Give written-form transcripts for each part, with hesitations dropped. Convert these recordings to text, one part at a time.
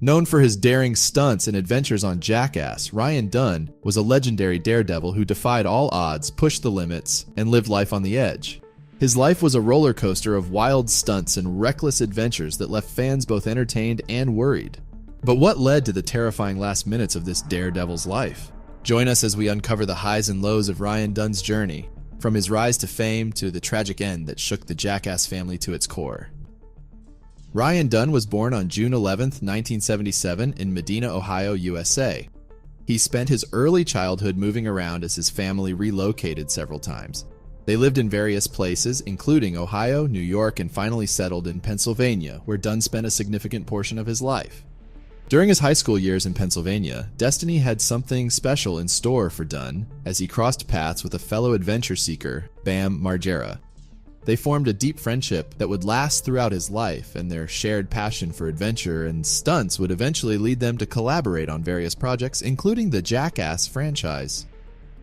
Known for his daring stunts and adventures on Jackass, Ryan Dunn was a legendary daredevil who defied all odds, pushed the limits, and lived life on the edge. His life was a roller coaster of wild stunts and reckless adventures that left fans both entertained and worried. But what led to the terrifying last minutes of this daredevil's life? Join us as we uncover the highs and lows of Ryan Dunn's journey, from his rise to fame to the tragic end that shook the Jackass family to its core. Ryan Dunn was born on June 11, 1977 in Medina, Ohio, USA. He spent his early childhood moving around as his family relocated several times. They lived in various places, including Ohio, New York, and finally settled in Pennsylvania, where Dunn spent a significant portion of his life. During his high school years in Pennsylvania, destiny had something special in store for Dunn as he crossed paths with a fellow adventure seeker, Bam Margera. They formed a deep friendship that would last throughout his life, and their shared passion for adventure and stunts would eventually lead them to collaborate on various projects, including the Jackass franchise.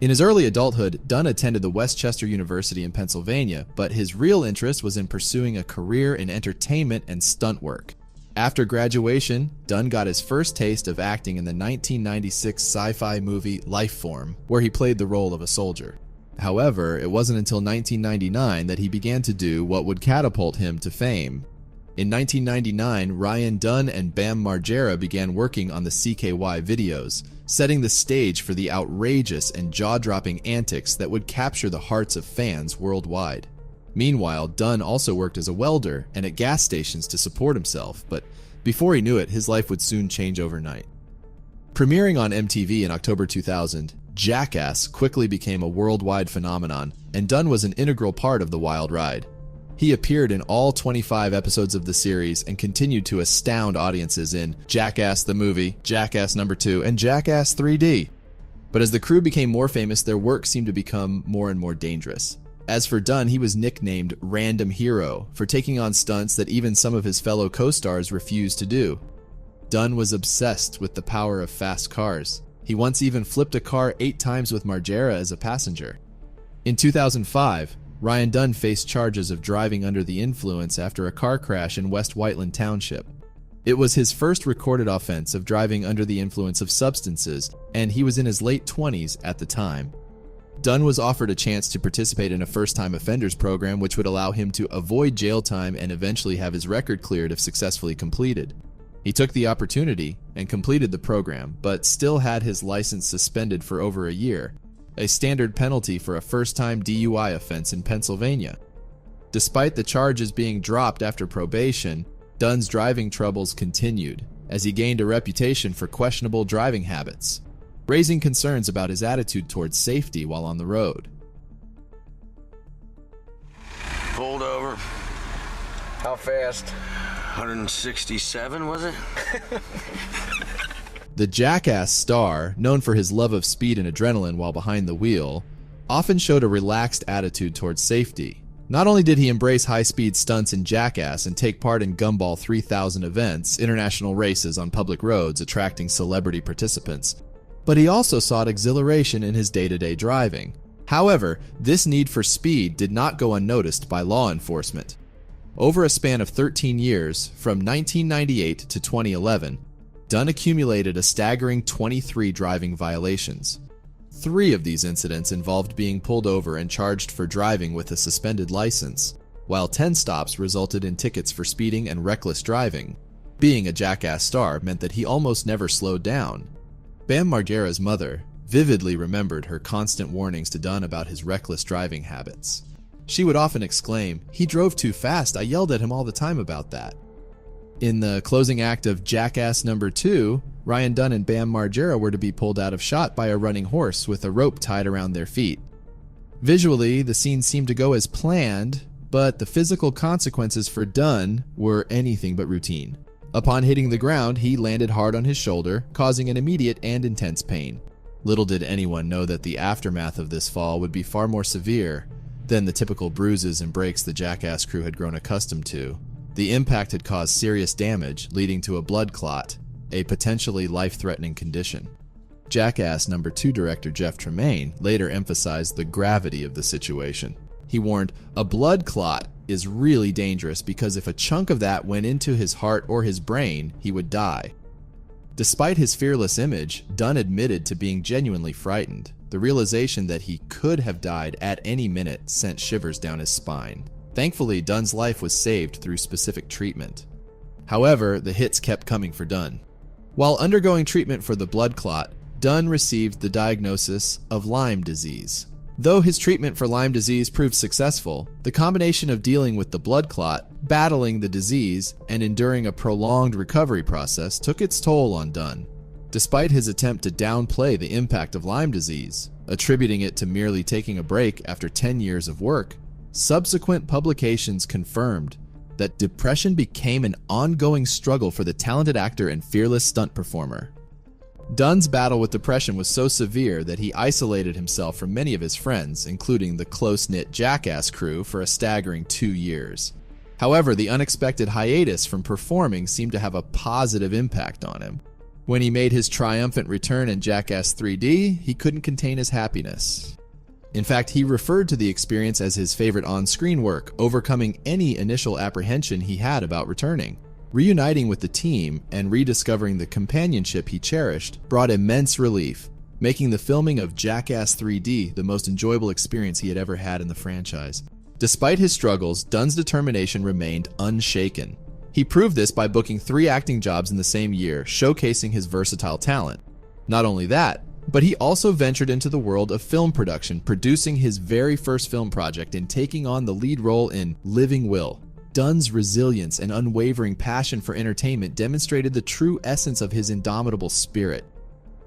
In his early adulthood, Dunn attended the Westchester University in Pennsylvania, but his real interest was in pursuing a career in entertainment and stunt work. After graduation, Dunn got his first taste of acting in the 1996 sci-fi movie Lifeform, where he played the role of a soldier. However, it wasn't until 1999 that he began to do what would catapult him to fame. In 1999, Ryan Dunn and Bam Margera began working on the CKY videos, setting the stage for the outrageous and jaw-dropping antics that would capture the hearts of fans worldwide. Meanwhile, Dunn also worked as a welder and at gas stations to support himself, but before he knew it, his life would soon change overnight. Premiering on MTV in October 2000, Jackass quickly became a worldwide phenomenon, and Dunn was an integral part of the wild ride. He appeared in all 25 episodes of the series and continued to astound audiences in Jackass the Movie, Jackass No. 2, and Jackass 3D. But as the crew became more famous, their work seemed to become more and more dangerous. As for Dunn, he was nicknamed Random Hero for taking on stunts that even some of his fellow co-stars refused to do. Dunn was obsessed with the power of fast cars. He once even flipped a car 8 times with Margera as a passenger. In 2005, Ryan Dunn faced charges of driving under the influence after a car crash in West Whiteland Township. It was his first recorded offense of driving under the influence of substances, and he was in his late 20s at the time. Dunn was offered a chance to participate in a first-time offenders program which would allow him to avoid jail time and eventually have his record cleared if successfully completed. He took the opportunity and completed the program, but still had his license suspended for over a year, a standard penalty for a first-time DUI offense in Pennsylvania. Despite the charges being dropped after probation, Dunn's driving troubles continued as he gained a reputation for questionable driving habits, raising concerns about his attitude towards safety while on the road. Pulled over. How fast? 167, was it? The Jackass star, known for his love of speed and adrenaline while behind the wheel, often showed a relaxed attitude towards safety. Not only did he embrace high-speed stunts in Jackass and take part in Gumball 3000 events, international races on public roads attracting celebrity participants, but he also sought exhilaration in his day-to-day driving. However, this need for speed did not go unnoticed by law enforcement. Over a span of 13 years, from 1998 to 2011, Dunn accumulated a staggering 23 driving violations. 3 of these incidents involved being pulled over and charged for driving with a suspended license, while 10 stops resulted in tickets for speeding and reckless driving. Being a Jackass star meant that he almost never slowed down. Bam Margera's mother vividly remembered her constant warnings to Dunn about his reckless driving habits. She would often exclaim, "He drove too fast, I yelled at him all the time about that." In the closing act of Jackass No. 2, Ryan Dunn and Bam Margera were to be pulled out of shot by a running horse with a rope tied around their feet. Visually, the scene seemed to go as planned, but the physical consequences for Dunn were anything but routine. Upon hitting the ground, he landed hard on his shoulder, causing an immediate and intense pain. Little did anyone know that the aftermath of this fall would be far more severe than the typical bruises and breaks the Jackass crew had grown accustomed to. The impact had caused serious damage, leading to a blood clot, a potentially life-threatening condition. Jackass No. 2 director Jeff Tremaine later emphasized the gravity of the situation. He warned, "A blood clot is really dangerous because if a chunk of that went into his heart or his brain, he would die." Despite his fearless image, Dunn admitted to being genuinely frightened. The realization that he could have died at any minute sent shivers down his spine. Thankfully, Dunn's life was saved through specific treatment. However, the hits kept coming for Dunn. While undergoing treatment for the blood clot, Dunn received the diagnosis of Lyme disease. Though his treatment for Lyme disease proved successful, the combination of dealing with the blood clot, battling the disease, and enduring a prolonged recovery process took its toll on Dunn. Despite his attempt to downplay the impact of Lyme disease, attributing it to merely taking a break after 10 years of work, subsequent publications confirmed that depression became an ongoing struggle for the talented actor and fearless stunt performer. Dunn's battle with depression was so severe that he isolated himself from many of his friends, including the close-knit Jackass crew, for a staggering 2 years. However, the unexpected hiatus from performing seemed to have a positive impact on him. When he made his triumphant return in Jackass 3D, he couldn't contain his happiness. In fact, he referred to the experience as his favorite on-screen work, overcoming any initial apprehension he had about returning. Reuniting with the team and rediscovering the companionship he cherished brought immense relief, making the filming of Jackass 3D the most enjoyable experience he had ever had in the franchise. Despite his struggles, Dunn's determination remained unshaken. He proved this by booking 3 acting jobs in the same year, showcasing his versatile talent. Not only that, but he also ventured into the world of film production, producing his very first film project and taking on the lead role in Living Will. Dunn's resilience and unwavering passion for entertainment demonstrated the true essence of his indomitable spirit.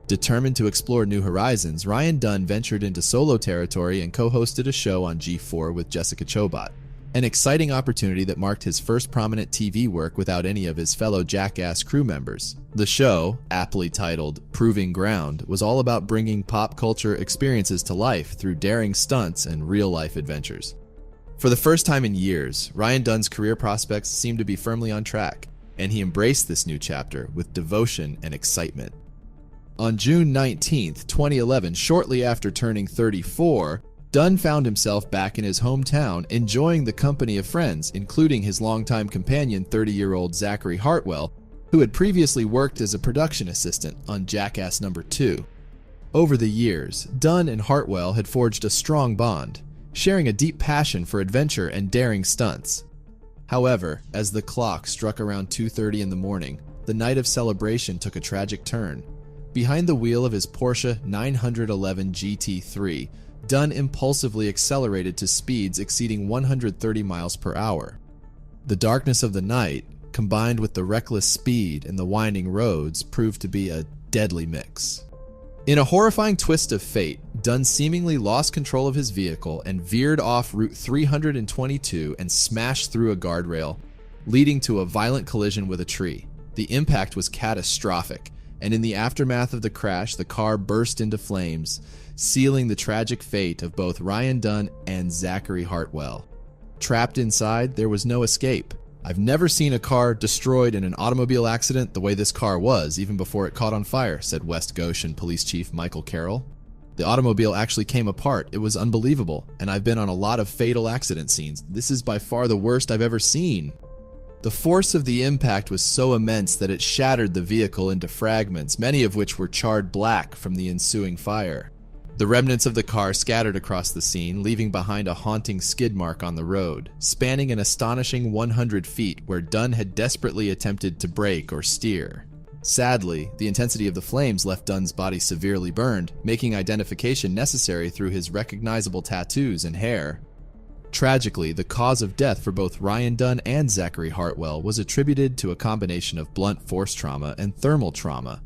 Determined to explore new horizons, Ryan Dunn ventured into solo territory and co-hosted a show on G4 with Jessica Chobot, an exciting opportunity that marked his first prominent TV work without any of his fellow Jackass crew members. The show, aptly titled Proving Ground, was all about bringing pop culture experiences to life through daring stunts and real-life adventures. For the first time in years, Ryan Dunn's career prospects seemed to be firmly on track, and he embraced this new chapter with devotion and excitement. On June 19, 2011, shortly after turning 34, Dunn found himself back in his hometown, enjoying the company of friends, including his longtime companion, 30-year-old Zachary Hartwell, who had previously worked as a production assistant on Jackass No. 2. Over the years, Dunn and Hartwell had forged a strong bond, sharing a deep passion for adventure and daring stunts. However, as the clock struck around 2:30 in the morning, the night of celebration took a tragic turn. Behind the wheel of his Porsche 911 GT3, Dunn impulsively accelerated to speeds exceeding 130 miles per hour. The darkness of the night, combined with the reckless speed and the winding roads, proved to be a deadly mix. In a horrifying twist of fate, Dunn seemingly lost control of his vehicle and veered off Route 322 and smashed through a guardrail, leading to a violent collision with a tree. The impact was catastrophic, and in the aftermath of the crash, the car burst into flames, sealing the tragic fate of both Ryan Dunn and Zachary Hartwell. Trapped inside, there was no escape. I've never seen a car destroyed in an automobile accident the way this car was, even before it caught on fire, said West Goshen Police Chief Michael Carroll. The automobile actually came apart. It was unbelievable, and I've been on a lot of fatal accident scenes. This is by far the worst I've ever seen. The force of the impact was so immense that it shattered the vehicle into fragments, many of which were charred black from the ensuing fire. The remnants of the car scattered across the scene, leaving behind a haunting skid mark on the road, spanning an astonishing 100 feet where Dunn had desperately attempted to brake or steer. Sadly, the intensity of the flames left Dunn's body severely burned, making identification necessary through his recognizable tattoos and hair. Tragically, the cause of death for both Ryan Dunn and Zachary Hartwell was attributed to a combination of blunt force trauma and thermal trauma.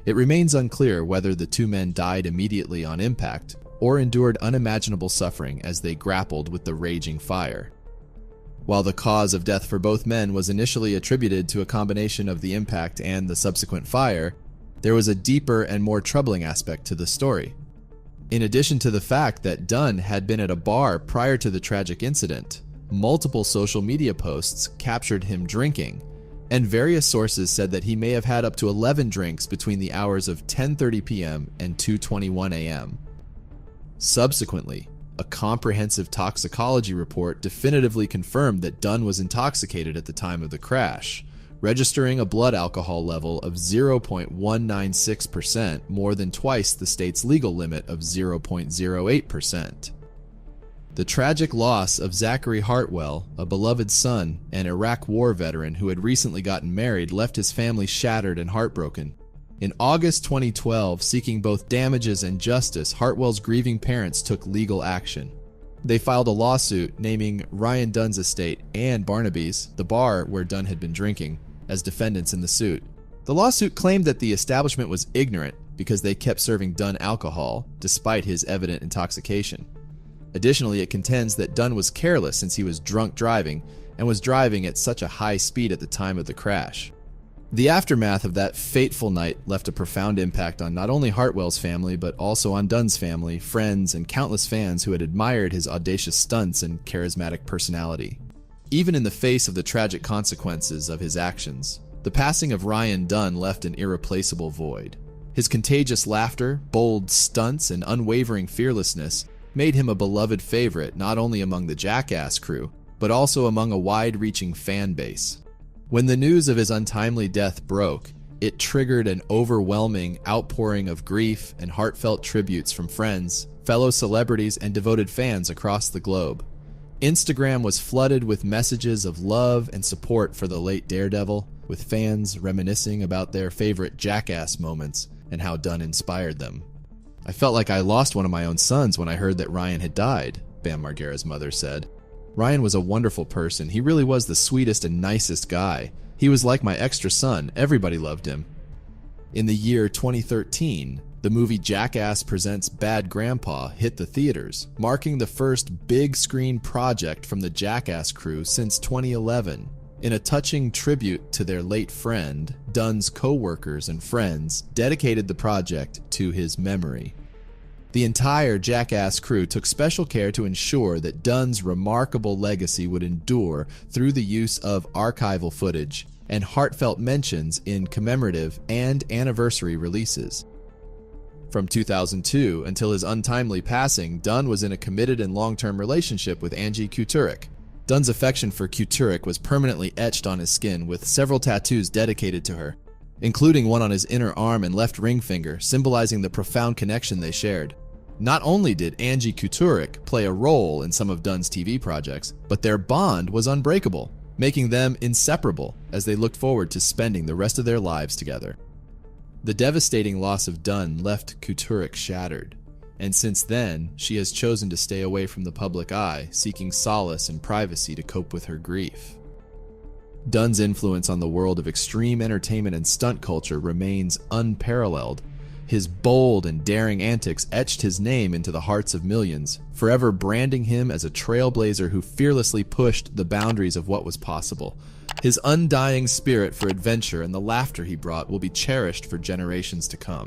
It remains unclear whether the two men died immediately on impact or endured unimaginable suffering as they grappled with the raging fire. While the cause of death for both men was initially attributed to a combination of the impact and the subsequent fire, there was a deeper and more troubling aspect to the story. In addition to the fact that Dunn had been at a bar prior to the tragic incident, multiple social media posts captured him drinking, and various sources said that he may have had up to 11 drinks between the hours of 10:30 p.m. and 2:21 a.m. Subsequently, a comprehensive toxicology report definitively confirmed that Dunn was intoxicated at the time of the crash, registering a blood alcohol level of 0.196%, more than twice the state's legal limit of 0.08%. The tragic loss of Zachary Hartwell, a beloved son and Iraq War veteran who had recently gotten married, left his family shattered and heartbroken. In August 2012, seeking both damages and justice, Hartwell's grieving parents took legal action. They filed a lawsuit naming Ryan Dunn's estate and Barnaby's, the bar where Dunn had been drinking, as defendants in the suit. The lawsuit claimed that the establishment was ignorant because they kept serving Dunn alcohol, despite his evident intoxication. Additionally, it contends that Dunn was careless since he was drunk driving and was driving at such a high speed at the time of the crash. The aftermath of that fateful night left a profound impact on not only Hartwell's family, but also on Dunn's family, friends, and countless fans who had admired his audacious stunts and charismatic personality. Even in the face of the tragic consequences of his actions, the passing of Ryan Dunn left an irreplaceable void. His contagious laughter, bold stunts, and unwavering fearlessness made him a beloved favorite not only among the Jackass crew, but also among a wide-reaching fan base. When the news of his untimely death broke, it triggered an overwhelming outpouring of grief and heartfelt tributes from friends, fellow celebrities, and devoted fans across the globe. Instagram was flooded with messages of love and support for the late Daredevil, with fans reminiscing about their favorite Jackass moments and how Dunn inspired them. "I felt like I lost one of my own sons when I heard that Ryan had died," Bam Margera's mother said. "Ryan was a wonderful person. He really was the sweetest and nicest guy. He was like my extra son. Everybody loved him." In the year 2013, the movie Jackass Presents Bad Grandpa hit the theaters, marking the first big screen project from the Jackass crew since 2011. In a touching tribute to their late friend, Dunn's co-workers and friends dedicated the project to his memory. The entire Jackass crew took special care to ensure that Dunn's remarkable legacy would endure through the use of archival footage and heartfelt mentions in commemorative and anniversary releases. From 2002 until his untimely passing, Dunn was in a committed and long-term relationship with Angie Kuturik. Dunn's affection for Kuturik was permanently etched on his skin, with several tattoos dedicated to her, including one on his inner arm and left ring finger, symbolizing the profound connection they shared. Not only did Angie Kuturik play a role in some of Dunn's TV projects, but their bond was unbreakable, making them inseparable as they looked forward to spending the rest of their lives together. The devastating loss of Dunn left Kuturik shattered, and since then, she has chosen to stay away from the public eye, seeking solace and privacy to cope with her grief. Dunn's influence on the world of extreme entertainment and stunt culture remains unparalleled. His bold and daring antics etched his name into the hearts of millions, forever branding him as a trailblazer who fearlessly pushed the boundaries of what was possible. His undying spirit for adventure and the laughter he brought will be cherished for generations to come.